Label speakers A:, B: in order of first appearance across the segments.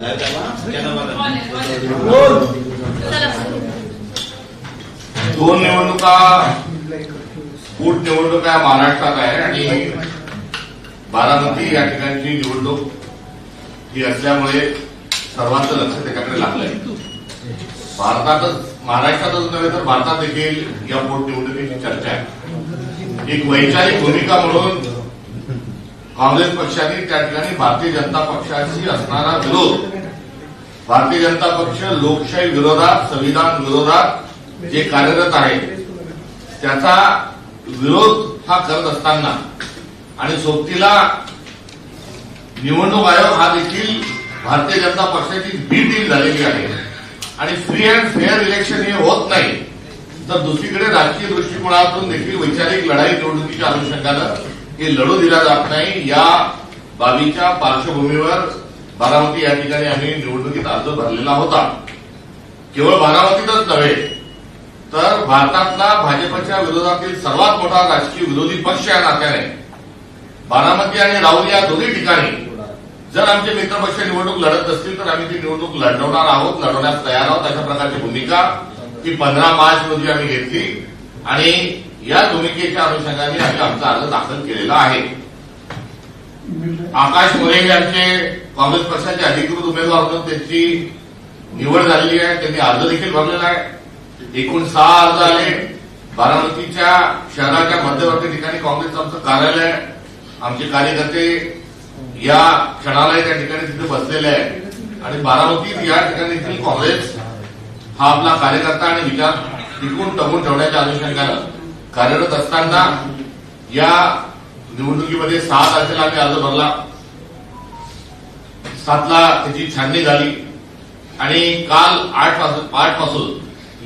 A: दोन निवडणुका पोटनिवडणुका महाराष्ट्रात आहे आणि बारामती या ठिकाणची निवडणूक ही असल्यामुळे सर्वांचं लक्ष त्याच्याकडे लागलंय. भारतातच महाराष्ट्रातच नव्हे तर भारतात देखील या पोटनिवडणुकीची चर्चा आहे. एक वैचारिक भूमिका म्हणून काँग्रेस पक्षाने त्या ठिकाणी भारतीय जनता पक्षाशी असणारा विरोध, भारतीय जनता पक्ष लोकशाही विरोधात, संविधान विरोधात जे कार्यरत आहे त्याचा विरोध हा करत असताना आणि सोबतीला निवडणूक आयोग हा देखील भारतीय जनता पक्षाची बी टीम झालेली आहे आणि फ्री अँड फेअर इलेक्शन हे होत नाही, तर दुसरीकडे राजकीय दृष्टिकोनातून देखील वैचारिक लढाई निवडणुकीच्या अनुषंगानं हे लढू दिला जात नाही. या बाबीच्या पार्श्वभूमीवर बारामती या ठिकाणी आम्ही निवडणुकीत अर्ज भरलेला होता. केवळ बारामतीतच नव्हे तर भारतातला भाजपच्या विरोधातील सर्वात मोठा राजकीय विरोधी पक्ष या नात्याने बारामती आणि राहुल या दोन्ही ठिकाणी जर आमचे मित्रपक्ष निवडणूक लढत असतील तर आम्ही ती निवडणूक लढवणार आहोत, लढवण्यास तयार आहोत. अशा प्रकारची भूमिका ही 15 मार्च रोजी आम्ही घेतली आणि या भूमिकेच्या अनुषंगाने आम्ही आमचा अर्ज दाखल केलेला आहे. आकाश मोरे हे आमचे काँग्रेस पक्षाचे अधिकृत उमेदवार म्हणून त्यांची निवड झालेली आहे. त्यांनी अर्ज देखील भरलेला आहे. एकूण 6 अर्ज आले. बारामतीच्या शहराच्या मध्यवर्ती ठिकाणी काँग्रेसचं आमचं कार्यालय आहे. आमचे कार्यकर्ते या क्षणाला त्या ठिकाणी तिथे बसलेले आहे आणि बारामतीत या ठिकाणी देखील काँग्रेस हा आपला कार्यकर्ता आणि विचार टिकून टकून ठेवण्याच्या अनुषंगानं कार्यरत असताना या निवडणुकीमध्ये 6 तारखेला आम्ही अर्ज भरला. 7ला त्याची छाननी झाली आणि काल 8 पासून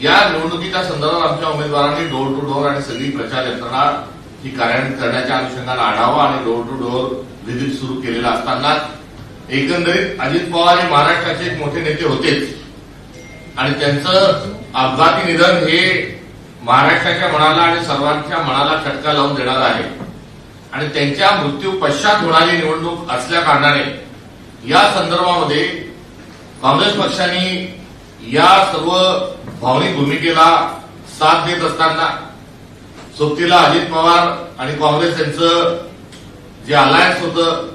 A: या निवडणुकीच्या संदर्भात आमच्या उमेदवारांनी डोर टू डोर आणि सगळी प्रचार यंत्रणा ही कार्यान्वित करण्याच्या अनुषंगानं आढावा आणि डोर टू डोर व्हिजिट सुरू केलेला असताना एकंदरीत अजित पवार हे महाराष्ट्राचे एक मोठे नेते होतेच आणि त्यांचं अपघाती निधन हे महाराष्ट्राच्या मनाला आणि सर्वांच्या मनाला खटका लावून देणार आहे आणि त्यांच्या मृत्यू पश्चात होणारी निवडणूक असल्या कारणाने या संदर्भामध्ये काँग्रेस पक्षाने या सर्व भावनिक भूमिकेला साथ देत असताना सोबतीला अजित पवार आणि काँग्रेस यांचं जे अलायन्स होतं,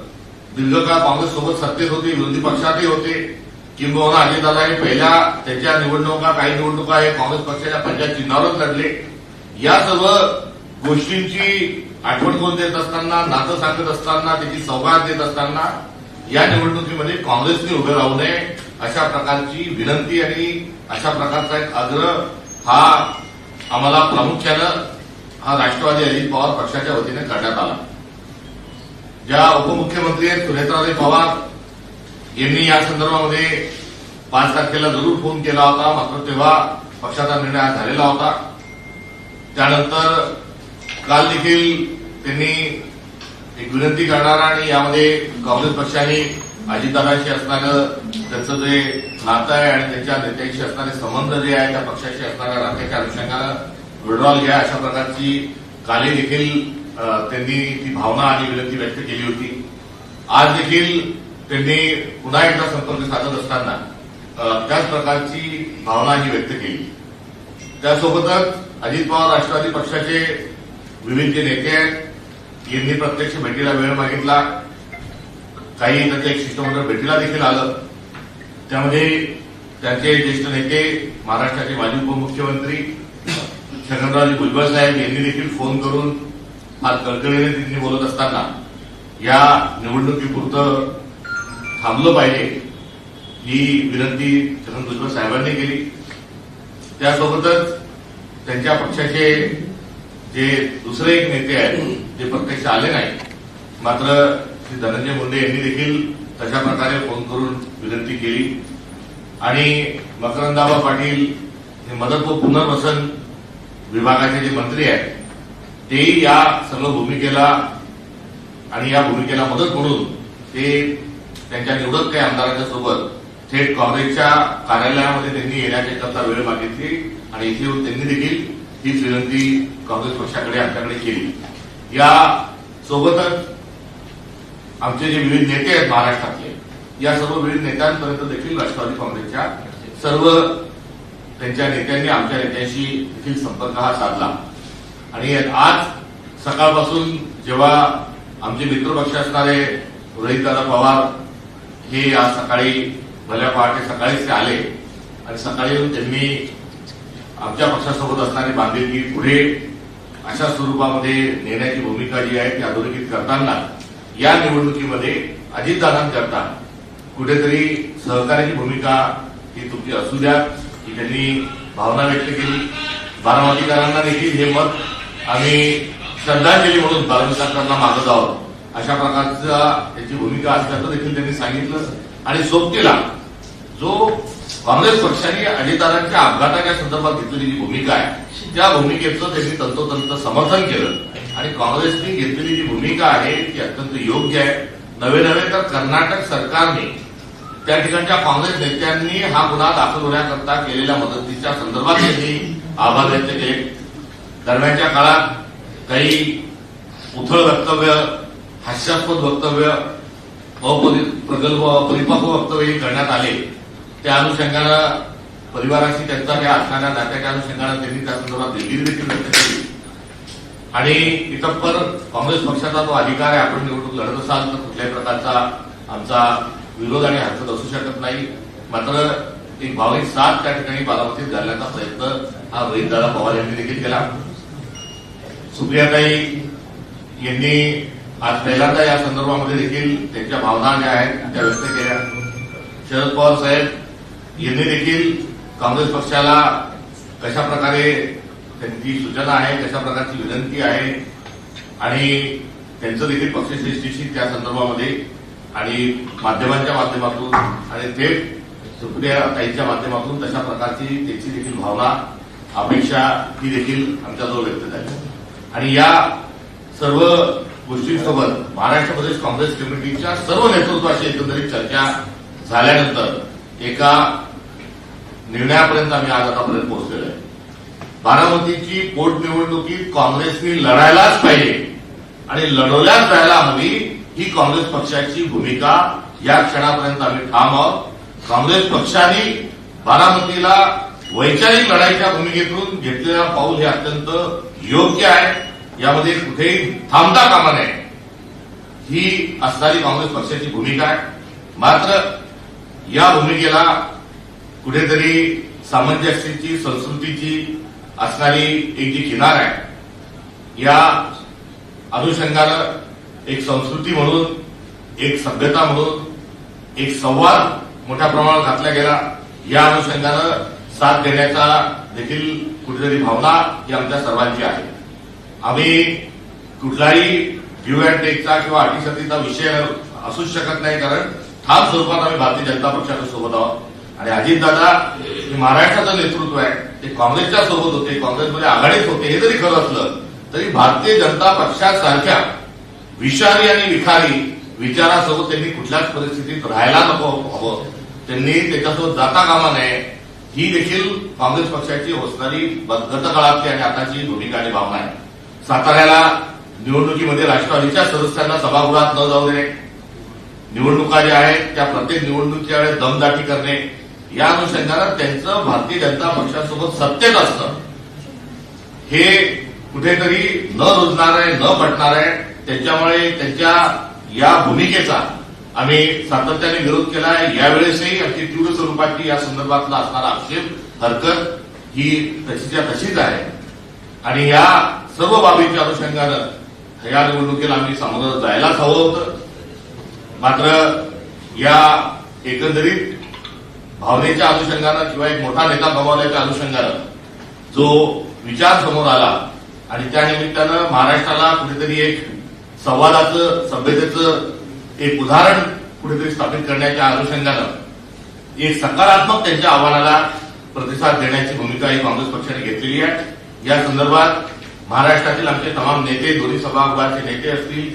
A: दीर्घकाळ काँग्रेस सोबत सत्तेत होते, विरोधी पक्षातही होते, किंबहुना अजितदादा हे पहिल्या त्यांच्या निवडणुका काही निवडणुका हे काँग्रेस पक्षाच्या पंजाब चिन्हावरच लढले. या सर्व गोष्टींची आठवण करून देत असताना, नातं सांगत असताना, त्याची सौगात देत असताना या निवडणुकीमध्ये काँग्रेसने उभे राहू नये अशा प्रकारची विनंती आणि अशा प्रकारचा एक आग्रह हा आम्हाला प्रामुख्यानं हा राष्ट्रवादी अजित पवार पक्षाच्या वतीने करण्यात आला. ज्या उपमुख्यमंत्री आहेत सुनेत्राताई पवार यांनी या संदर्भामध्ये 5 तारखेला जरूर फोन केला होता, मात्र तेव्हा पक्षाचा निर्णय झालेला होता. त्यानंतर काल देखील त्यांनी एक विनंती करणारा आणि यामध्ये काँग्रेस पक्षाने अजितदादांशी असणारं त्यांचं जे नातं आहे आणि त्यांच्या नेत्यांशी असणारे संबंध जे आहे त्या पक्षाशी असणाऱ्या नात्याच्या अनुषंगानं विड्रॉल घ्या अशा प्रकारची कालही देखील त्यांनी ती भावना आणि विनंती व्यक्त केली होती. आज देखील त्यांनी पुन्हा एकदा संपर्क साधत असताना त्याच प्रकारची भावना ही व्यक्त केली. त्यासोबतच अजित पवार राष्ट्रवादी पक्षाचे विविध जे नेते आहेत यांनी प्रत्यक्ष भेटीला वेळ मागितला. काही त्यांचं एक शिष्टमंडळ भेटीला देखील आलं. त्यामध्ये त्यांचे ज्येष्ठ नेते महाराष्ट्राचे माजी उपमुख्यमंत्री छगनरावजी भुजबळ साहेब यांनी देखील फोन करून आज कळकळीने त्यांनी बोलत असताना या निवडणुकीपुरतं थांबलं पाहिजे ही विनंती छगन भुजबळ साहेबांनी केली. त्यासोबतच त्यांच्या पक्षाचे जे दुसरे एक नेते आहेत जे प्रत्यक्ष आले नाही, मात्र श्री धनंजय मुंडे यांनी देखील तशा प्रकारे फोन करून विनंती केली आणि मकरंदाबा पाटील हे मदत व पुनर्वसन विभागाचे जे मंत्री आहेत तेही या सर्व भूमिकेला आणि या भूमिकेला मदत म्हणून ते त्यांच्या निवडक काही आमदारांच्या सोबत थेट काँग्रेसच्या कार्यालयामध्ये त्यांनी येण्याकरता वेळ मागितली आणि इथे येऊन त्यांनी देखील हीच विनंती काँग्रेस पक्षाकडे आमच्याकडे केली. या सोबतच आमचे जे विविध नेते आहेत महाराष्ट्रातले या सर्व विविध नेत्यांपर्यंत देखील राष्ट्रवादी काँग्रेसच्या सर्व त्यांच्या नेत्यांनी आमच्या नेत्यांशी देखील संपर्क हा साधला आणि आज सकाळपासून जेव्हा आमचे मित्रपक्ष असणारे रोहितदादा पवार हे आज सकाळी भल्या पहाटे सकाळीच ते आले आणि सकाळी येऊन त्यांनी आमच्या पक्षासोबत असणारी बांधिलकी पुढे अशा स्वरूपामध्ये नेण्याची भूमिका जी आहे ती अधोरेखित करताना या निवडणुकीमध्ये अजितदादांकरता कुठेतरी सहकार्याची भूमिका ही तुमची असू द्या ही त्यांनी भावना व्यक्त केली. बारामतीकरांना देखील हे मत आम्ही श्रद्धांजली म्हणून बारामतीकरांना मागत आहोत अशा प्रकारचा त्याची भूमिका असल्याचं देखील त्यांनी सांगितलं. आणि सोबतीला जो काँग्रेस पक्षाने अजितदादांच्या अपघाताच्या संदर्भात घेतलेली जी भूमिका आहे त्या भूमिकेचं त्यांनी तंतोतंत समर्थन केलं आणि काँग्रेसने घेतलेली जी भूमिका आहे ती अत्यंत योग्य आहे. नव्हे तर कर्नाटक सरकारने त्या ठिकाणच्या काँग्रेस नेत्यांनी हा गुन्हा दाखल होण्याकरता केलेल्या मदतीच्या संदर्भात त्यांनी आभार व्यक्त केले. दरम्यानच्या काळात काही उथळ वक्तव्य, हास्यास्पद वक्तव्य, प्रगल्भ परिपक्व वक्तव्य करण्यात आले. त्या अनुषंगानं परिवाराशी त्यांचा त्या असणाऱ्या नात्याच्या अनुषंगानं त्यांनी त्या संदर्भात दिलगिरी देखील व्यक्त केली आणि इतपर काँग्रेस पक्षाचा तो अधिकार आहे. आपण निवडणूक लढत असाल तर कुठल्याही प्रकारचा आमचा विरोध आणि हरकत असू शकत नाही. मात्र एक भावनिक साथ त्या ठिकाणी बारामतीत घालण्याचा प्रयत्न हा रोहितदादा पवार यांनी देखील केला. सुप्रियाताई यांनी आज पहिल्यांदा या संदर्भामध्ये देखील त्यांच्या भावना ज्या आहेत त्या व्यक्त केल्या. शरद पवार साहेब यांनी देखील काँग्रेस पक्षाला कशा प्रकारे त्यांची सूचना आहे, कशा प्रकारची विनंती आहे आणि त्यांचं देखील पक्षश्रेष्ठीशी त्या संदर्भामध्ये आणि माध्यमांच्या माध्यमातून आणि थेट सुप्रियाताईंच्या माध्यमातून तशा प्रकारची त्यांची देखील भावना, अपेक्षा ही देखील आमच्याजवळ व्यक्त झाली. आणि या सर्व गोष्टींसोबत महाराष्ट्र प्रदेश काँग्रेस कमिटीच्या सर्व नेतृत्वाशी एकंदरीत चर्चा झाल्यानंतर एका निर्णयापर्यंत आम्ही आज आतापर्यंत पोहोचलेलो आहे. बारामतीची पोटनिवडणुकीत काँग्रेसने लढायलाच पाहिजे आणि लढवल्याच जायला हवी ही काँग्रेस पक्षाची भूमिका या क्षणापर्यंत आम्ही ठाम आहोत. काँग्रेस पक्षाने बारामतीला वैचारिक लढाईच्या भूमिकेतून घेतलेलं पाऊल हे अत्यंत योग्य आहे. यामध्ये कुठेही थांबता कामा नये ही असणारी काँग्रेस पक्षाची भूमिका आहे. मात्र या भूमिकेला कुठेतरी सामंजस्याची, संस्कृतीची असणारी एक जी किनार आहे या अनुषंगानं एक संस्कृती म्हणून, एक सभ्यता म्हणून एक संवाद मोठ्या प्रमाणात घातला गेला. या अनुषंगानं साथ देण्याचा देखील कुठेतरी भावना ही आमच्या सर्वांची आहे. आम्ही कुठलाही गिव्ह अँड टेकचा किंवा अटीशर्तीचा विषय असूच शकत नाही, कारण ठाम स्वरूपात आम्ही भारतीय जनता पक्षाच्या सोबत आहोत आणि अजितदादा हे महाराष्ट्राचं नेतृत्व आहे, ते काँग्रेसच्या सोबत होते, काँग्रेसमध्ये आघाडीत होते. हे जरी खरं असलं तरी भारतीय जनता पक्षासारख्या विषारी आणि विखारी विचारासोबत त्यांनी कुठल्याच परिस्थितीत राहायला नको हवं, त्यांनी त्याच्यासोबत जाता कामा नये ही देखील काँग्रेस पक्षाची असणारी गतकाळातली आणि आताची भूमिका आणि भावना आहे. साताऱ्याला निवडणुकीमध्ये राष्ट्रवादीच्या सदस्यांना सभागृहात न जाऊ देणे, निवडणुका ज्या आहेत त्या प्रत्येक निवडणुकीच्या वेळेस दमदाटी करणे, या अनुषंगानं त्यांचं भारतीय जनता पक्षासोबत सत्तेत असतं हे कुठेतरी न रुजणार आहे, न पटणार आहे. त्याच्यामुळे त्यांच्या या भूमिकेचा आम्ही सातत्याने विरोध केला आहे. यावेळेसही अगदी तीव्र स्वरूपाची या संदर्भातला असणारा आक्षेप, हरकत ही तशीच्या तशीच आहे आणि या सर्व बाबींच्या अनुषंगानं या निवडणुकीला आम्ही सामोरं जायलाच हवं होतं. मात्र या एकंदरीत भावनेच्या अनुषंगानं किंवा एक मोठा नेता गमावल्याच्या अनुषंगानं जो विचार समोर आला आणि त्या निमित्तानं महाराष्ट्राला कुठेतरी एक संवादाचं, सभ्यतेचं एक उदाहरण कुठेतरी स्थापित करण्याच्या अनुषंगानं एक सकारात्मक त्यांच्या आव्हानाला प्रतिसाद देण्याची भूमिका ही काँग्रेस पक्षाने घेतलेली आहे. या संदर्भात महाराष्ट्रातील आमचे तमाम नेते, दोन्ही सभागृहाचे नेते असतील,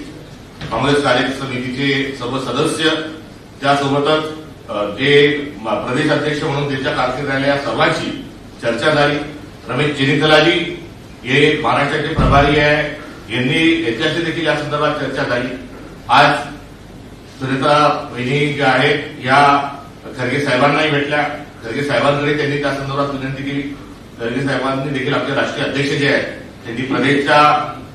A: काँग्रेस कार्यकारी समितीचे सर्व सदस्य, त्यासोबतच जे प्रदेश अध्यक्ष म्हणून त्यांच्या कारकीर्दीत राहिल्या सर्वांची चर्चा झाली. रमेश चेनितलाजी हे महाराष्ट्राचे प्रभारी आहे, यांनी याच्याशी देखील या संदर्भात चर्चा झाली. आज सुनेत्रा वहिनी ज्या आहेत या खरगे साहेबांनाही भेटल्या. खरगे साहेबांकडे त्यांनी त्या संदर्भात विनंती केली. खरगे साहेबांनी देखील आमचे राष्ट्रीय अध्यक्ष जे आहेत त्यांनी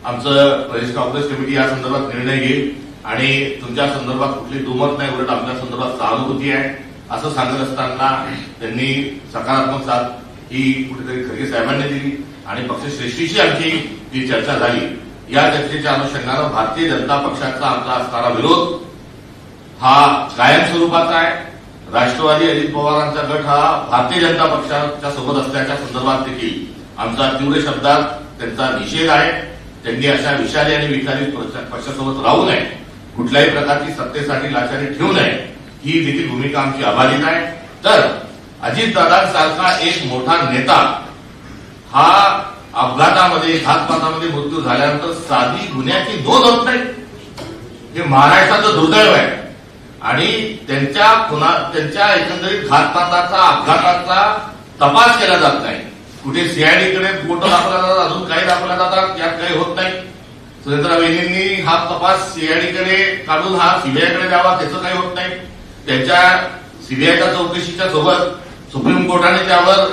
A: आमचं प्रदेश काँग्रेस कमिटी या संदर्भात निर्णय घेईल आणि तुमच्या संदर्भात कुठली दुमत नाही, उलट आपल्या संदर्भात सहानुभूती आहे असं सांगत असताना त्यांनी सकारात्मक साथ ही कुठेतरी खरगे साहेबांनी दिली आणि पक्षश्रेष्ठीशी आमची जी चर्चा झाली. या चर्चेच्या अनुषंगानं भारतीय जनता पक्षाचा आमचा असणारा विरोध हा कायम स्वरूपाचा आहे. राष्ट्रवादी अजित पवारांचा गट हा भारतीय जनता पक्षाच्या सोबत असल्याच्या संदर्भात देखील आमचा तीव्र शब्दात त्यांचा निषेध आहे. त्यांनी अशा विषारी आणि विखारी पक्षासोबत राहू नये, कुठल्याही प्रकारची सत्तेसाठी लाचारी ठेवू नये, ही देखील भूमिका आमची अबाधित आहे. तर अजितदादांसारखा एक मोठा नेता हा अपघातामध्ये घातपातामध्ये मृत्यू झाल्यानंतर साधी गुन्ह्याची नोंद होत नाही, हे महाराष्ट्राचं दुर्दैव आहे. आणि त्यांच्या एकंदरीत घातपाताचा अपघाताचा तपास केला जात नाही. कुठे सीआयडीकडे फोटो दाखवला जातात, अजून काही दाखवल्या जातात, यात काही होत नाही. सुनेत्रा वहिनींनी हा तपास सीआयडीकडे काढून हा सीबीआयकडे द्यावा, त्याचं काही होत नाही. त्यांच्या सीबीआयच्या चौकशीच्या सोबत सुप्रीम कोर्टाने त्यावर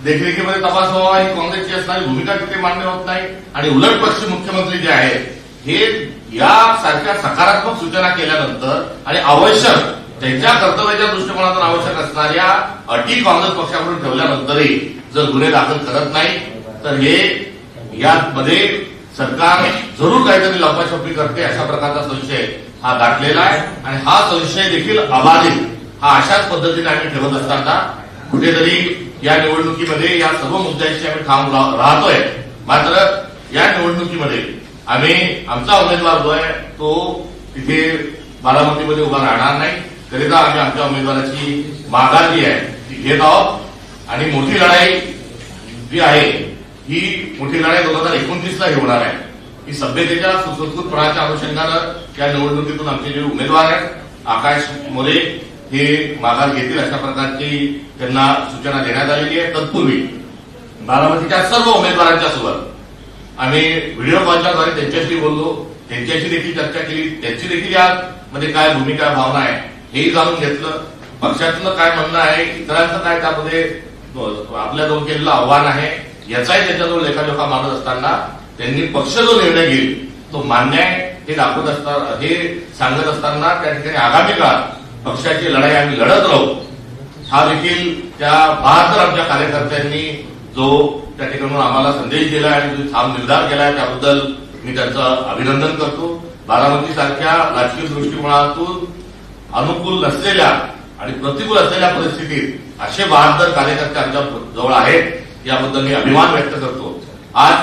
A: देखरेखीमध्ये तपास व्हावा ही काँग्रेसची असणारी भूमिका तिथे मान्य होत नाही. आणि उलट पक्ष मुख्यमंत्री जे आहेत हे यासारख्या सकारात्मक सूचना केल्यानंतर आणि आवश्यक त्यांच्या कर्तव्याच्या दृष्टिकोनातून आवश्यक असणाऱ्या अटी काँग्रेस पक्षाकडून ठेवल्यानंतरही जर गुन्हे दाखल करत नाही तर हे यामध्ये सरकार जरूर काहीतरी लपाछपी करते अशा प्रकारचा संशय हा दाटलेला आहे. आणि हा संशय देखील अबाधित हा अशाच पद्धतीने आम्ही ठेवत असताना कुठेतरी या निवडणुकीमध्ये या सर्व मुद्द्यांशी आम्ही ठाम राहतोय. मात्र या निवडणुकीमध्ये आम्ही आमचा उमेदवार जो आहे तो तिथे बारामतीमध्ये उभा राहणार नाही. करिता आम्ही आमच्या उमेदवाराची माघार जी आहे ती घेत आहोत. आणि मोठी लढाई जी आहे ही मोठी लढाई 2029ला ही होणार आहे. ही सभ्यतेच्या सुसंस्कृतपणाच्या अनुषंगानं या निवडणुकीतून आमचे जे उमेदवार आहेत आकाश मोरे हे माघार घेतील अशा प्रकारची त्यांना सूचना देण्यात आलेली आहे. तत्पूर्वी बारामतीच्या सर्व उमेदवारांच्या सोबत आम्ही व्हिडिओ कॉलच्याद्वारे त्यांच्याशी बोललो, त्यांच्याशी देखील चर्चा केली. त्यांची देखील यामध्ये काय भूमिका भावना आहे हेही जाणून घेतलं. पक्षातलं काय म्हणणं आहे, इतरांचं काय त्यामध्ये आपल्याजवळ केलेलं आव्हान आहे याचाही त्याच्याजवळ लेखाजोखा मानत असताना त्यांनी पक्ष जो निर्णय घेईल तो मान्य आहे हे दाखवत असताना हे सांगत असताना त्या ठिकाणी आगामी काळात पक्षाची लढाई आम्ही लढत राहू हा देखील त्या 72 आमच्या कार्यकर्त्यांनी जो त्या ठिकाणून आम्हाला संदेश दिला आणि जो ठाम निर्धार केला त्याबद्दल मी त्यांचं अभिनंदन करतो. बारामतीसारख्या राजकीय दृष्टिकोनातून अनुकूल नसलेल्या आणि प्रतिकूल असलेल्या परिस्थितीत असे 72 कार्यकर्ते आमच्या जवळ आहेत याबद्दल मी अभिमान व्यक्त करतो. आज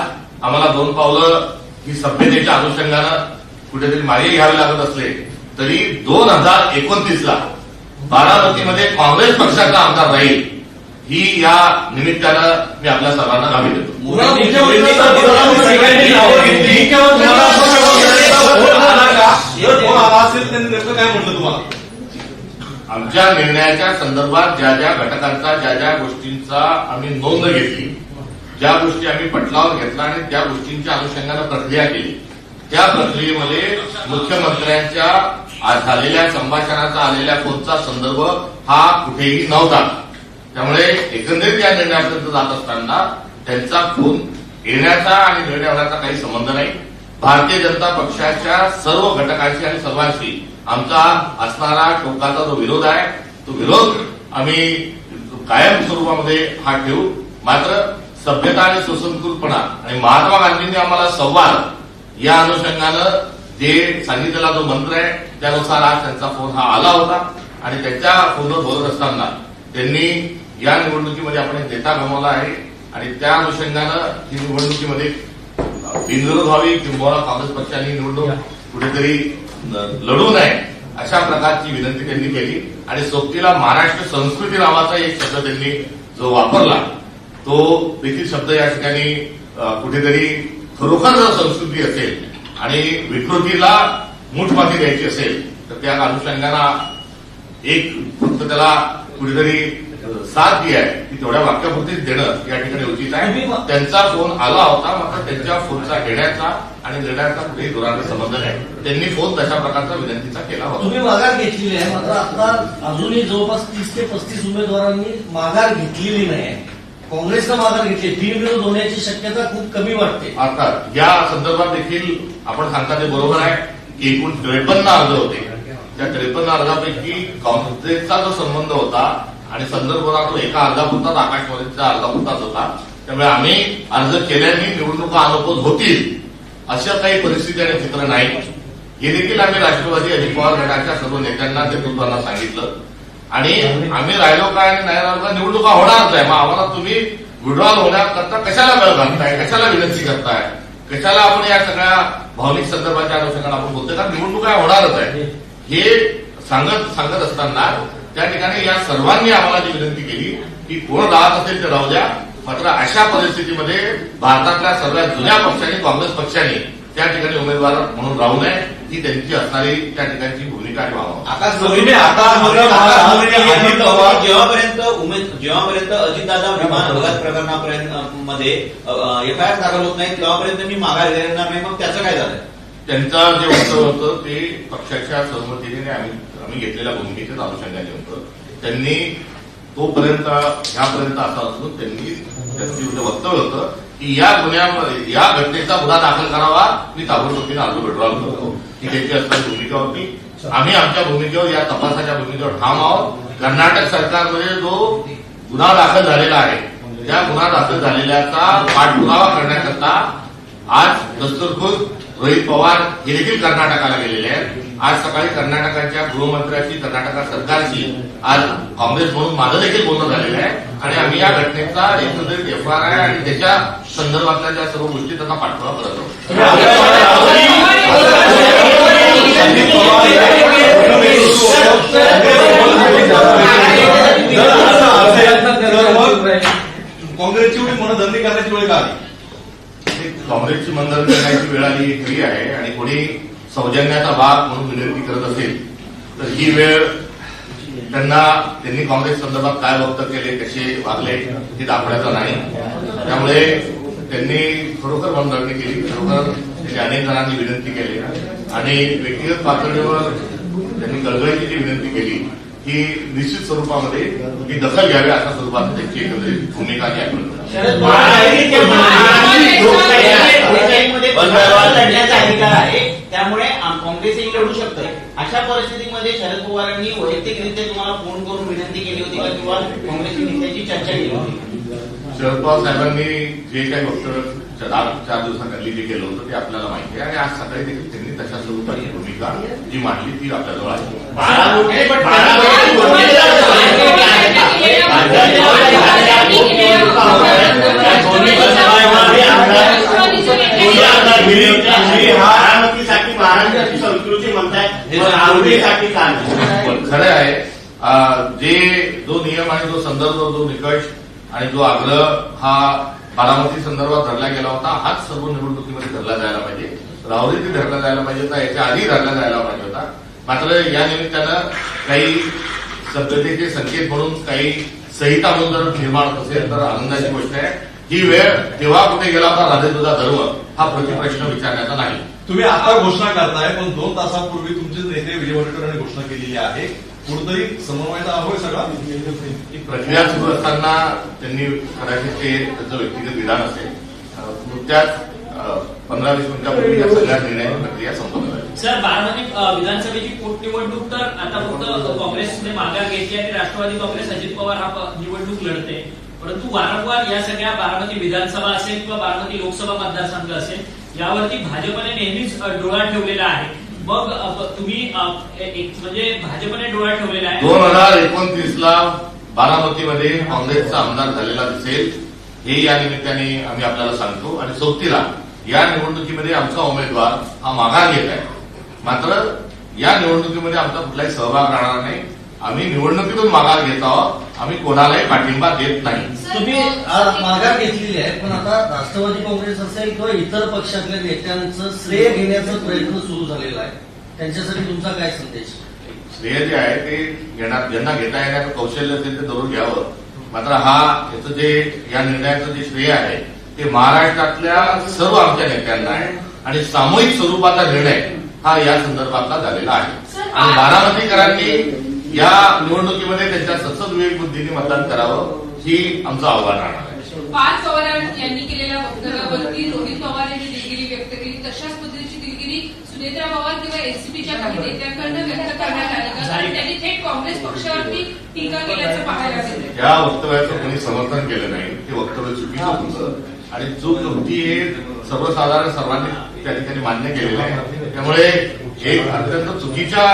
A: आम्हाला 2 पावलं ही सभ्यतेच्या अनुषंगानं कुठेतरी मागे घ्यावे लागत असले तरी 2029ला बारामतीमध्ये काँग्रेस पक्षाचा आमदार राहील ही या निमित्तानं मी आपल्या सर्वांना गावी देतो.
B: काय म्हटलं तुम्हाला
A: आमच्या निर्णयाच्या संदर्भात ज्या ज्या घटकांचा ज्या ज्या गोष्टींचा आम्ही नोंद घेतली, ज्या गोष्टी आम्ही पटलावर घेतला आणि त्या गोष्टींच्या अनुषंगानं प्रक्रिया केली त्या प्रक्रियेमध्ये मुख्यमंत्र्यांच्या झालेल्या संभाषणाचा आलेल्या फोनचा संदर्भ हा कुठेही नव्हता. त्यामुळे एकंदरीत या निर्णयापर्यंत जात असताना त्यांचा फोन येण्याचा आणि निर्णय होण्याचा काही संबंध नाही. भारतीय जनता पक्षाच्या सर्व घटकांशी आणि सर्वांशी आमचा असणारा टोकाचा जो विरोध आहे तो विरोध आम्ही कायम स्वरूपामध्ये हा ठेवू. मात्र सभ्यता आणि सुसंस्कृतपणा आणि महात्मा गांधींनी आम्हाला संवाद या अनुषंगानं जे सांगितलेला जो मंत्र आहे त्यानुसार आज त्यांचा फोन हा आला होता आणि त्यांच्या फोनवर बोलत असताना त्यांनी या निवडणुकीमध्ये आपण एक नेता गमावला आहे आणि त्या अनुषंगानं ही निवडणुकीमध्ये बिनविरोध व्हावी किंवा काँग्रेस पक्षाने निवडणूक कुठेतरी लढू नये अशा प्रकारची विनंती त्यांनी केली. आणि सोबतीला महाराष्ट्र संस्कृती नावाचा एक शब्द त्यांनी जो वापरला तो देखील शब्द या ठिकाणी कुठेतरी खरोखर जर संस्कृती असेल आणि विकृतीला मूठपाती द्यायची असेल तर त्या अनुषंगानं एक फक्त त्याला कुठेतरी साथ जी आहे ती तेवढ्या वाक्यापुरतीच देणं या ठिकाणी उचित आहे. त्यांचा फोन आला होता, मात्र त्यांच्या फोनचा घेण्याचा आणि देण्याचा कुठेही दुराचा संबंध नाही. त्यांनी फोन तशा प्रकारचा विनंतीचा केला होता.
C: तुम्ही माघार घेतलेली आहे, मात्र आता अजूनही जवळपास 30 ते 35 उमेदवारांनी माघार घेतलेली नाही. काँग्रेसनं माघार घेतली, बिनविरोध होण्याची शक्यता खूप कमी वाटते.
A: अर्थात या संदर्भात देखील आपण सांगता ते बरोबर आहे की एकूण 53 अर्ज होते. त्या 53 अर्जापैकी काँग्रेसचा जो संबंध होता आणि संदर्भ होता तो एका अर्जापुरताच आकाशवाणीच्या अर्जापुरताच होता. त्यामुळे आम्ही अर्ज केल्याने निवडणुका अनुकूल होतील अशा काही परिस्थिती आणि चित्र नाही. हे देखील आम्ही राष्ट्रवादी अजित पवार गटाच्या सर्व नेत्यांना नेतृत्वांना सांगितलं आणि आम्ही राहिलो काय आणि नाही राहिलो काय निवडणुका होणारच आहे. मग आम्हाला तुम्ही विड्रॉल होण्याकरता कशाला वेळ घालताय, कशाला विनंती करताय, कशाला आपण या सगळ्या भावनिक संदर्भाच्या अनुषंगाने आपण बोलतोय, कारण निवडणुका होणारच आहे. हे सांगत असताना त्या ठिकाणी या सर्वांनी आम्हाला जी विनंती केली की कोण राहत असेल ते राहू द्या, मात्र अशा परिस्थितीमध्ये भारतातल्या सर्वात जुन्या पक्षांनी काँग्रेस पक्षाने त्या ठिकाणी उमेदवार म्हणून राहू नये ही त्यांची असणारी त्या ठिकाणची भूमिका आणि वाव.
D: जेव्हापर्यंत अजितदादा विमान अपघात प्रकरणापर्यंत मध्ये एफआयआर दाखल होत नाही तेव्हापर्यंत मी माघार घेणार नाही. मग त्याचं काय झालं?
A: त्यांचं जे उत्तर होतं ते पक्षाच्या सहमतीने आम्ही घेतलेल्या भूमिकेच्याच अनुषंगाने होतं. त्यांनी तोपर्यंत ह्यापर्यंत असं असून त्यांनी त्यांचं वक्तव्य होतं की या गुन्ह्यामध्ये या घटनेचा गुन्हा दाखल करावा, मी ताबडतोबीने अर्ज विड्रॉल करतो ही त्यांची असणारी भूमिका होती. आम्ही आमच्या भूमिकेवर या तपासाच्या भूमिकेवर ठाम आहोत. कर्नाटक सरकारमध्ये जो गुन्हा दाखल झालेला आहे त्या गुन्हा दाखल झालेल्याचा पाठपुरावा करण्याकरता आज दस्तूरखुद रोहित पवार हे देखील कर्नाटकाला गेलेले आहेत. आज सकाळी कर्नाटकाच्या गृहमंत्र्याची कर्नाटक सरकारशी आज काँग्रेस म्हणून माझं देखील बोलणं झालेलं आहे आणि आम्ही या घटनेचा एकंदरीत एफआयआर आणि त्याच्या संदर्भातल्या ज्या सर्व गोष्टी त्यांना पाठपुरावा करत
B: काँग्रेसची एवढी मनधरणी करण्याची वेळ का आली?
A: काँग्रेसची मनधरणी करण्याची वेळ आली ही खरी आहे आणि कोणी सौजन्याचा भाग म्हणून विनंती करत असेल तर ही वेळ त्यांनी काँग्रेस संदर्भात काय वक्तव्य केले, कसे वागले हे दाखवण्याचं नाही. त्यामुळे त्यांनी खरोखर मनधरणी केली, खरोखर त्यांनी अनेक जणांनी विनंती केली आणि व्यक्तिगत पातळीवर त्यांनी गळगळीची जी विनंती केली ही निश्चित स्वरूपामध्ये ही दखल घ्यावी अशा स्वरूपात त्यांची एकंदरीत भूमिका
D: लढण्याचा अधिकार आहे, त्यामुळे काँग्रेसही लढू शकते. अशा परिस्थितीमध्ये शरद पवारांनी वैयक्तिकरित्या तुम्हाला फोन करून विनंती केली होती का किंवा काँग्रेसची नेत्याची चर्चा केली होती?
A: शरद पवार साहेबांनी जे काही वक्तव्य 4 दिवसाखाली जे केलं होतं ते आपल्याला माहिती आहे आणि आज सकाळी देखील त्यांनी तशा स्वरूपाची भूमिका जी मांडली ती आपल्याजवळ आहे.
E: महाराष्ट्राची संस्कृती म्हणताय, आवडीसाठी काय
A: खरं आहे. जो नियम आणि जो संदर्भ, जो निकष आणि जो आग्रह हा बारामती संदर्भात धरला गेला होता हाच सर्व निवडणुकीमध्ये धरला जायला पाहिजे. राहुरीत धरला जायला पाहिजे होता, याच्या आधी धरला जायला पाहिजे होता. मात्र या निमित्तानं काही सभ्यतेचे संकेत म्हणून काही संहिता म्हणून जर निर्माण होत असेल तर आनंदाची गोष्ट आहे. ही वेळ तेव्हा कुठे गेला होता राधे तुझा धर्म हा प्रतिप्रश्न विचारण्याचा नाही.
B: तुम्ही आता घोषणा करताय पण 2 तासापूर्वी तुमचे नेते विजय वडेट्टीवारांनी घोषणा केलेली आहे. कुठेतरी समन्वयाचा अभाव सगळा
A: ही प्रक्रिया सुरू असताना त्यांनी कदाचित ते त्याचं व्यक्तिगत विधान असेल. नुकत्याच 15-20 मिनिटांपूर्वी या सगळ्या निर्णयाची प्रक्रिया संपन्न झाली.
F: सर, बारामती विधानसभेची पोटनिवडणूक तर आता फक्त काँग्रेसने माघार घेतली आणि राष्ट्रवादी काँग्रेस अजित पवार हा निवडणूक लढते, परंतु वारंवार या सगळ्या बारामती विधानसभा असेल किंवा बारामती लोकसभा मतदारसंघ असेल यावरती भाजपने नेहमीच डोळा ठेवलेला आहे. मग तुम्ही म्हणजे भाजपने डोळा ठेवलेला आहे.
A: 2029ला बारामतीमध्ये काँग्रेसचा आमदार झालेला दिसेल हे या निमित्ताने आम्ही आपल्याला सांगतो आणि सोबतीला या निवडणुकीमध्ये आमचा उमेदवार हा माघार घेत आहे. मात्र या निवडणुकीमध्ये आमचा कुठलाही सहभाग राहणार नाही. आम्ही निवडणुकीतून माघार घेत आहोत, आम्ही कोणालाही पाठिंबा देत नाही.
C: तुम्ही माघार घेतलेली आहे पण आता राष्ट्रवादी काँग्रेस असेल किंवा इतर पक्षातल्या नेत्यांचं श्रेय घेण्याचा प्रयत्न सुरू झालेला आहे, त्यांच्यासाठी तुमचा काय संदेश?
A: श्रेय जे आहे ते ज्यांना घेता येण्याचं कौशल्य असेल ते जरूर घ्यावं. मात्र याचं जे या निर्णयाचं जे श्रेय आहे ते महाराष्ट्रातल्या सर्व आमच्या नेत्यांना आहे आणि सामूहिक स्वरूपाचा निर्णय हा या संदर्भातला झालेला आहे. आणि बारामतीकरांनी या निवडणुकीमध्ये त्यांच्या सतत विवेक बुद्धीने मतदान करावं ही आमचं आव्हान राहणार आहे.
G: पार्थ पवार यांनी केलेल्या वक्तव्यावरती रोहित पवार यांनी दिलगिरी व्यक्त केली. तशाच पद्धतीची दिलगिरी सुनेत्रा पवार किंवा एनसीपीच्या काही नेत्यांकडून व्यक्त करण्यात आली का? कारण त्यांनी थेट काँग्रेस पक्षावरती टीका केल्याचं पाहायला मिळतं.
A: या वक्तव्याचं कोणी समर्थन केलं नाही. ते वक्तव्य चुकीचं होतं आणि चूक होती हे सर्वसाधारण सर्वांनी त्या ठिकाणी मान्य केलेलं आहे. त्यामुळे एक अत्यंत चुकीच्या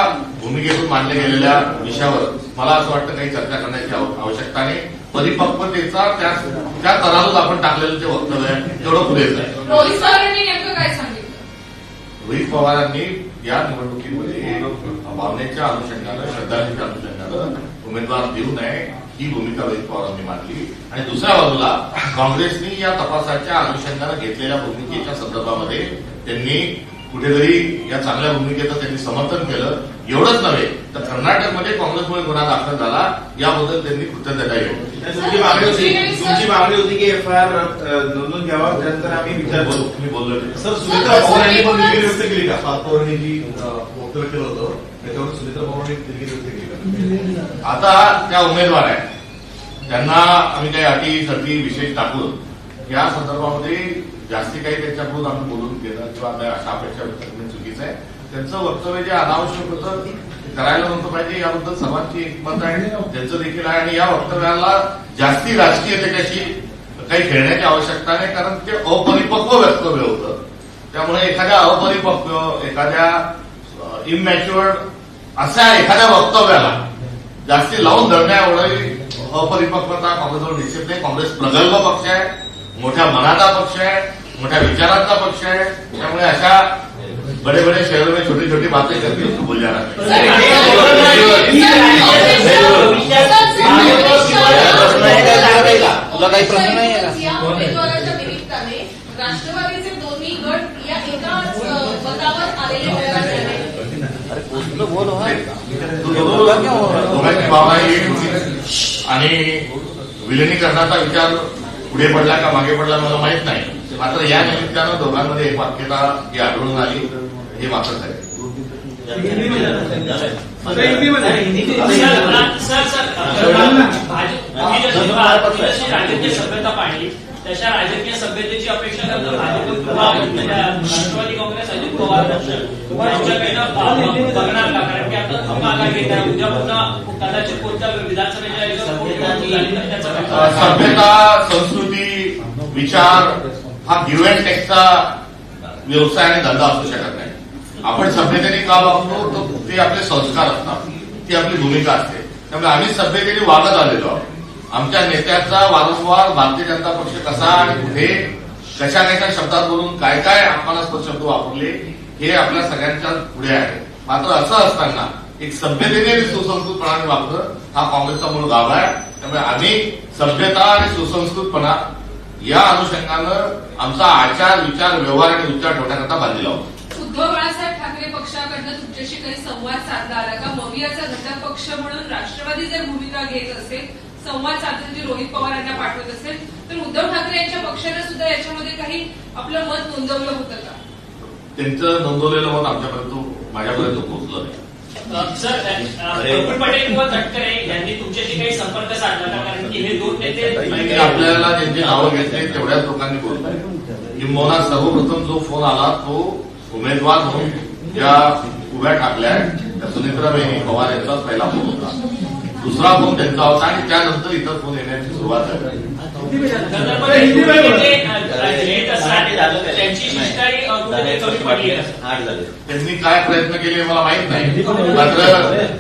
A: भूमिकेतून मान्य गेलेल्या विषयावर मला असं वाटतं काही चर्चा करण्याची आवश्यकता नाही. परिपक्वतेचा त्या तराजूत आपण टाकलेलं जे वक्तव्य आहे तेवढं पुरेसं आहे.
G: रोहित पवार यांनी नेमकं काय सांगितलं?
A: रोहित पवारांनी या निवडणुकीमध्ये भावनेच्या अनुषंगानं श्रद्धांजलीच्या अनुषंगानं उमेदवार देऊ नये ही भूमिका रोहित पवारांनी मांडली. आणि दुसऱ्या बाजूला काँग्रेसनी या तपासाच्या अनुषंगानं घेतलेल्या भूमिकेच्या संदर्भामध्ये त्यांनी कुठेतरी या चांगल्या भूमिकेचं त्यांनी समर्थन केलं. एवढंच नव्हे तर कर्नाटकमध्ये काँग्रेसमुळे गुन्हा दाखल झाला याबद्दल त्यांनी कृतज्ञता केली.
E: तुमची मागणी होती की एफआयआर नोंदवून घ्यावा, त्यानंतर आम्ही विचार करू.
A: मी बोललो
B: सर, सुनेत्रा पवारांनी पण दिलगिरी व्यक्त केली का? पार्थ पवारांनी जी वक्तव्य केलं होतं त्याच्यावर सुनेत्रा पवारांनी दिलगिरी व्यक्त केली का?
A: आता त्या उमेदवार आहेत त्यांना आम्ही काही अटी शर्ती विशेष टाकून या संदर्भामध्ये जास्ती काही त्यांच्याकडून आम्ही बोलून केलं किंवा अशा अपेक्षा व्यक्त करणं चुकीचं आहे. त्यांचं वक्तव्य जे अनावश्यक होतं ते करायला नव्हतं पाहिजे याबद्दल सर्वांची एकमत आहे. त्यांचं देखील आहे आणि या वक्तव्याला जास्ती राजकीय त्याच्याशी काही खेळण्याची आवश्यकता नाही कारण ते अपरिपक्व वक्तव्य होतं. त्यामुळे एखाद्या अपरिपक्व एखाद्या इमॅच्युअर्ड अशा एखाद्या वक्तव्याला जास्ती लावून धरण्या एवढी अपरिपक्वता काँग्रेसवर दिसत नाही. काँग्रेस प्रगल्भ पक्ष आहे, मोठ्या मनाचा पक्ष आहे, मोठ्या विचारांचा पक्ष आहे. त्यामुळे अशा बडे बडे शहरों में छोटी छोटी बातें करके उसको भूल जाना चाहिए.
G: तुला काही प्रश्न नाही आहे का? उमेदवाराच्या निमित्ताने राष्ट्रवादीचे दोन्ही गट या एकाच मतावर आलेले
A: दोघांची भावना एक होती आणि विलिनीकरणाचा विचार पुढे पडला का मागे पडला मला माहित नाही. मात्र या निमित्तानं दोघांमध्ये एक वाक्यता ही आढळून आली हे मात्र आहे.
F: राजकीय सभ्यता पाहिली तशा राजकीय सभ्यतेची अपेक्षा करतं भाजप किंवा राष्ट्रवादी काँग्रेस अजित पवार यांच्याकडनं बघणार का? कारण की आता माघार घेत आहे. उद्या पुन्हा कदाचित कोणत्या विधानसभेच्या
A: सभ्यता, संस्कृती, विचार हा गिव्ह अँड टेकचा व्यवसाय आणि धंदा असू शकत नाही. आपण सभ्यतेने का वागतो तर ते आपले संस्कार असतात, ती आपली भूमिका असते. त्यामुळे आम्ही सभ्यतेने वागत आलेलो आहोत. आमच्या नेत्याचा वारंवार भारतीय जनता पक्ष कसा आणि कुठे कशा कशा शब्दात बोलून काय काय अपमानास्पद शब्द वापरले हे आपल्या सगळ्यांच्या पुढे आहे. मात्र असं असताना एक सभ्यतेने आणि सुसंस्कृतपणाने वागणं हा काँग्रेसचा मूळ गाभा आहे. त्यामुळे आम्ही सभ्यता आणि सुसंस्कृतपणा या अनुषंगानं आमचा आचार, विचार, व्यवहार आणि उच्चार ठेवण्याकरता बांधलेला आहोत.
G: उद्धव बाळासाहेब ठाकरे पक्षाकडनं तुमच्याशी काही संवाद साधला आला का? मवियाचा घटक पक्ष म्हणून राष्ट्रवादी जर भूमिका घेत असेल, संवाद साधण्यासाठी रोहित पवार यांना पाठवत असेल तर उद्धव ठाकरे यांच्या पक्षानं सुद्धा याच्यामध्ये काही आपलं मत नोंदवलं होतं का?
A: त्यांचं नोंदवलेलं मत आमच्यापर्यंत माझ्यापर्यंत पोहोचलं नाही.
F: सर, प्रफुल्ल पटेल किंवा तटकरे यांनी तुमच्याशी काही संपर्क साधला का? कारण की हे दोन नेते
A: आपल्याला ज्यांची नावं घेतली तेवढ्याच लोकांनी बोलतोय. किंबहुना सर्वप्रथम जो फोन आला तो उमेदवार म्हणून ज्या उभ्या ठाकल्या त्या सुनेत्राबाई पवार यांचाच पहिला फोन होता. दुसरा फोन त्यांचा होता आणि त्यानंतर इतर फोन येण्याची सुरुवात झाली.
F: त्यांची शिष्टाई कमी पडली आहे.
A: त्यांनी काय प्रयत्न केले मला माहित नाही. मात्र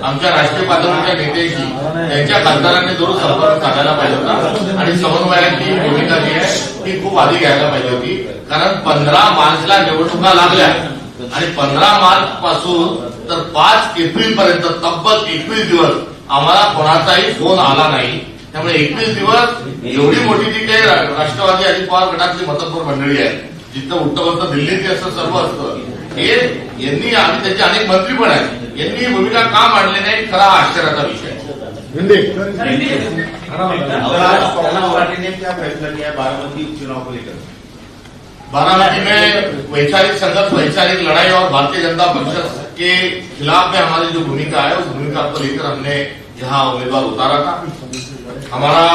A: आमच्या राष्ट्रीय पातळीच्या नेत्याशी त्यांच्या खासदारांनी जरूर संपर्क साधायला पाहिजे होता आणि समन्वयाची भूमिका जी आहे ती खूप आधी घ्यायला पाहिजे होती. कारण 15 मार्चला निवडणुका लागल्या आणि 15 मार्च पासून तर 5 एप्रिल पर्यंत तब्बल 21 दिवस आम्हाला कोणाचाही फोन आला नाही. त्यामुळे 21 दिवस एवढी मोठी जी काही राष्ट्रवादी अजित पवार गटातली मतदार मंडळी आहे, जिथं उठतं दिल्लीत असं सर्व असतं, हे यांनी आणि त्याचे अनेक मंत्री पण आहेत. यांनी ही भूमिका का मांडली नाही खरा आश्चर्याचा विषय आहे.
E: आज कांग्रेस पार्टी ने क्या फैसला किया है बारामती उपचुनाव को लेकर?
A: बारामती में वैचारिक संघर्ष, वैचारिक लड़ाई और भारतीय जनता पक्ष के खिलाफ में हमारी जो भूमिका है उस भूमिका को लेकर हमने यहाँ उम्मीदवार उतारा था। हमारा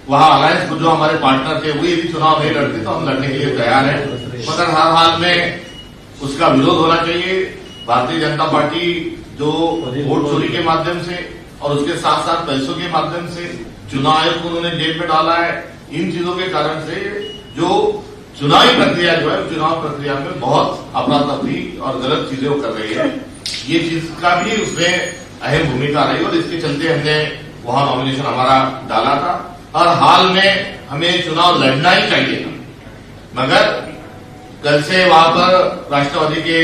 A: वहां अलायंस जो हमारे पार्टनर थे वो यदि चुनाव नहीं लड़ते तो हम लड़ने के लिए तैयार हैं, मगर हर हाल में उसका विरोध होना चाहिए। भारतीय जनता पार्टी जो वोट चोरी के माध्यम से और उसके साथ साथ पैसों के माध्यम से चुनाव आयोग को उन्होंने जेल में डाला है, इन चीजों के कारण से जो चुनावी प्रक्रिया जो है चुनाव प्रक्रिया में बहुत अफरा-तफरी और गलत चीजें वो कर रही है। ये चीज का भी उसमें अहम भूमिका रही और इसके चलते हमने वहां नॉमिनेशन हमारा डाला था। और हाल में हमें चुनाव लड़ना ही चाहिए था, मगर कल से वहां पर राष्ट्रवादी के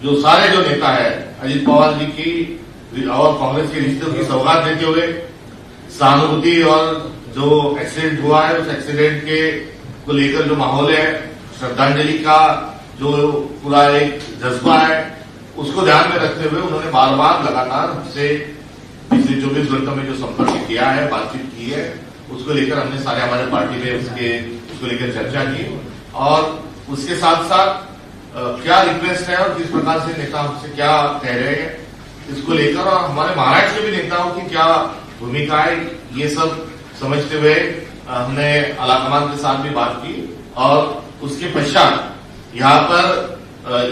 A: जो सारे जो नेता है अजित पवार जी की और कांग्रेस के रिश्तों की सौगात देते हुए सहानुभूति और जो एक्सीडेंट हुआ है उस एक्सीडेंट के को लेकर जो माहौल है, श्रद्धांजलि का जो पूरा एक जज्बा है, उसको ध्यान में रखते हुए उन्होंने बार बार लगातार हमसे पिछले 24 घंटों में जो संपर्क किया है, बातचीत की है, उसको लेकर हमने सारे हमारे पार्टी में उसको लेकर चर्चा की और उसके साथ साथ क्या रिक्वेस्ट है और किस प्रकार से नेता हमसे क्या कह रहे हैं इसको लेकर और हमारे महाराष्ट्र के भी नेताओं की क्या भूमिका है, ये सब समझते हुए हमने आलाकमान के साथ भी बात की और उसके पश्चात यहाँ पर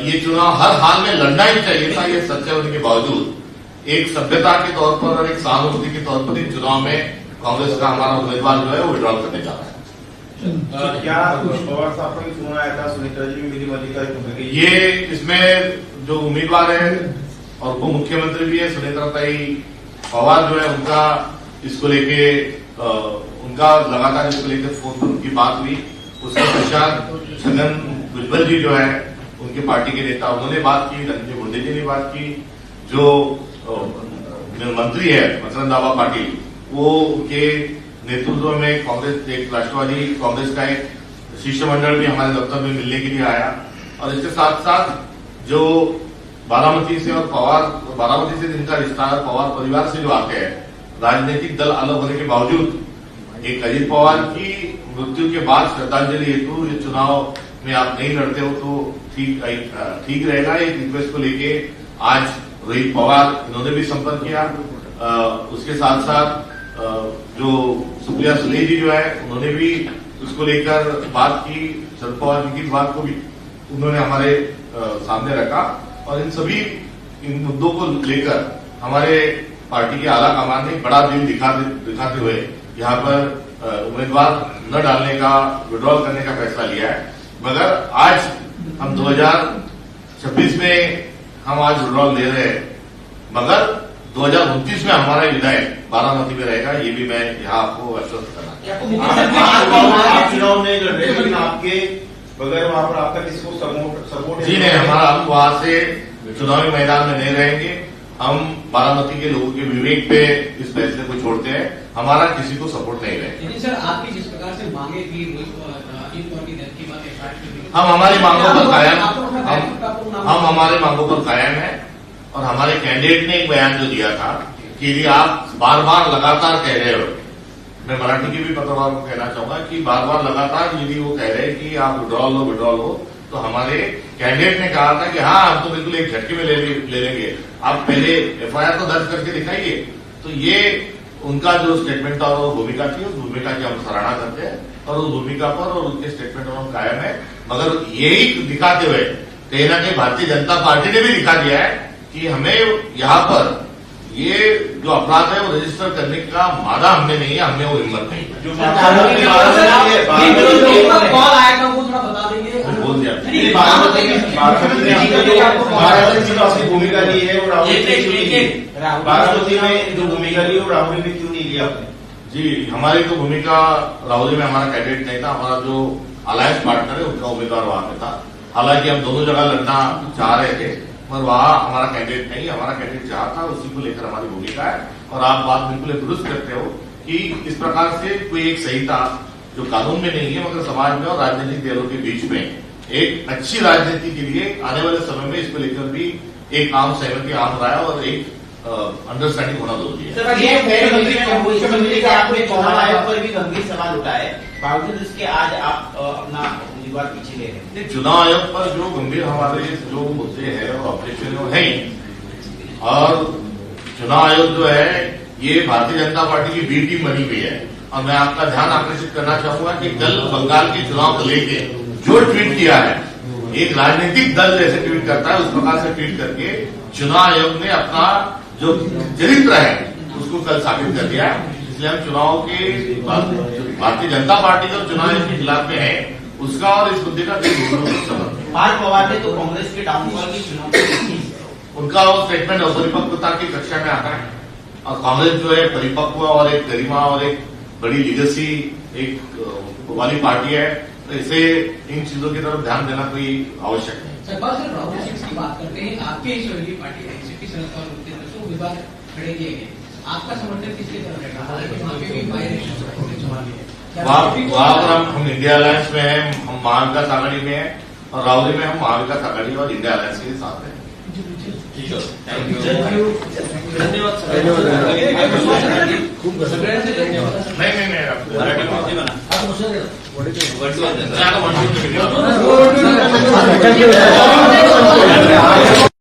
A: ये चुनाव हर हाल में लड़ना ही चाहिए था। ये सत्य होने के बावजूद एक सभ्यता के तौर पर और एक सहानुभूति के तौर पर इन चुनाव में कांग्रेस का हमारा उम्मीदवार जो है वो विड्रॉल करने जा रहा है।
E: क्या पवार साहब का भी फोन आया था? सुनीता जी भी मेरी मल्लिका
A: ये इसमें जो उम्मीदवार है और वो मुख्यमंत्री भी है सुनीता पवार जो है उनका इसको लेके उनका लगातार इसको लेकर फोन पर उनकी बात हुई। उसके पश्चात छगन भुजबल जी जो है उनके पार्टी के नेता उन्होंने बात की, धनंजय मुंडे जी ने बात की, जो मंत्री है मकरंद दावा पाटिल वो उनके नेतृत्व में कांग्रेस एक राष्ट्रवादी कांग्रेस का एक शिष्टमंडल भी हमारे दफ्तर में मिलने के लिए आया और इसके साथ साथ जो बारामती से और बारामती से जिनका रिश्ता है पवार परिवार से जो आते हैं, राजनीतिक दल अलग होने के बावजूद एक अजित पवार की मृत्यु के बाद श्रद्धांजलि हेतु ये चुनाव में आप नहीं लड़ते हो तो ठीक रहेगा। एक रिक्वेस्ट को लेके आज रोहित पवार इन्होंने भी संपर्क किया। उसके साथ साथ जो सुप्रिया सुले जी जो है उन्होंने भी उसको लेकर बात की, शरद पवार जी की बात को भी उन्होंने हमारे सामने रखा और इन मुद्दों को लेकर हमारे पार्टी के आला कमान ने बड़ा दिल दिखाते हुए यहाँ पर उम्मीदवार न डालने का विड्रॉल करने का फैसला लिया है। मगर आज हम 2026 में हम आज विड्रॉल दे रहे हैं, मगर 2029 में हमारा विधायक बारामती में रहेगा, ये भी मैं यहाँ आपको आश्वस्त करना
E: आप चुनाव नहीं लड़ रहे लेकिन आपके बगैर वहां पर आपका किसी को सपोर्ट
A: जी नहीं, हमारा हम वहां से चुनावी मैदान में नहीं रहेंगे। हम बारामती के लोगों के विवेक पे इस फैसले को छोड़ते हैं, हमारा किसी को सपोर्ट नहीं रहेगा।
H: सर आपकी जिस प्रकार से मांगे थी
A: हम हमारी मांगों पर कायम हम हमारे मांगों पर कायम है और हमारे कैंडिडेट ने एक बयान जो दिया था कि यदि आप बार बार लगातार कह रहे हो, मैं मराठी के भी पत्रकार को कहना चाहूंगा कि बार बार लगातार यदि वो कह रहे हैं कि आप विड्रॉल हो तो हमारे कैंडिडेट ने कहा था कि हाँ हम तो बिल्कुल एक झटके में ले लेंगे, आप पहले एफआईआर तो दर्ज करके दिखाइए। तो ये उनका जो स्टेटमेंट और भूमिका थी उस भूमिका की हम सराहना करते हैं और उस भूमिका पर और उनके स्टेटमेंट पर हम कायम है। मगर यही दिखाते हुए कहीं ना कहीं भारतीय जनता पार्टी ने भी दिखा दिया है कि हमें यहाँ पर ये जो अपराध है वो रजिस्टर करने का मादा हमने नहीं है, हमें वो हिम्मत नहीं है।
E: जो
H: कॉल आया था वो थोड़ा बता देंगे।
A: बोल दिया
E: बारामती में अपनी भूमिका ली है और बारामती में जो भूमिका ली वो राहुल में क्यों नहीं लिया आपने?
A: जी, हमारी तो भूमिका राहुल में हमारा कैंडिडेट नहीं था, हमारा जो अलायंस पार्टनर है उनका उम्मीदवार वहां पे था। हालांकि हम दोनों जगह लड़ना चाह रहे थे पर वहां हमारा कैंडिडेट नहीं, हमारा कैंडिडेट जहां था उसी को लेकर हमारी भूमिका है। और आप बात बिल्कुल दुरुस्त करते हो कि इस प्रकार से कोई एक संहिता जो कानून में नहीं है मगर समाज में और राजनीतिक दलों के बीच में एक अच्छी राजनीति के लिए आने वाले समय में इसको लेकर भी एक आम सहमति आम राय और एक अंडरस्टैंडिंग होना जरूरी है।
D: सर, ये मुख्यमंत्री का आपने चुनाव आयोग पर भी गंभीर सवाल उठाए, बावजूद इसके आज आप अपना उम्मीदवार पीछे ले रहे हैं।
A: चुनाव आयोग पर जो गंभीर हमारे जो मुद्दे हैं और ऑपरेशन है वो है ही। और चुनाव आयोग जो है ये भारतीय जनता पार्टी की बी टीम बनी हुई है। और मैं आपका ध्यान आकर्षित करना चाहूंगा कि कल बंगाल के चुनाव को लेके जो ट्वीट किया है, एक राजनीतिक दल जैसे ट्वीट करता है उस प्रकार से ट्वीट करके चुनाव आयोग ने अपना जो चरित्र है उसको कल साबित कर दिया। इसलिए हम चुनाव के भारतीय जनता पार्टी जो चुनाव आयोग के खिलाफ में है उसका और इस मुद्दे का समर्थन।
D: पार्थ पवार ने तो कांग्रेस के डाउनफॉल की चुनौती दी।
A: उनका वो स्टेटमेंट अपरिपक्वता की कक्षा में आता है और कांग्रेस जो है परिपक्व और एक गरिमा और एक बड़ी लीगेसी एक वाली पार्टी है, तो इसे इन चीजों की तरफ ध्यान देना कोई आवश्यक नहीं।
H: सर, बात सर राहुल सिंह की बात करते हैं, आपके ही सहयोगी पार्टी है एनसीपी शरद पवार उनके तरफ से विवाद खड़े किए गए, आपका समर्थन किसकी तरफ रहेगा? हालांकि वहाँ पे भी
A: वहां पर हम इंडिया अलायंस में हैं, हम महाविकास आघाड़ी में हैं और राहुल में हम महाविकास आघाड़ी और इंडिया अलायंस के साथ हैं।
H: सगळ्यांचे धन्यवाद।
A: नहीं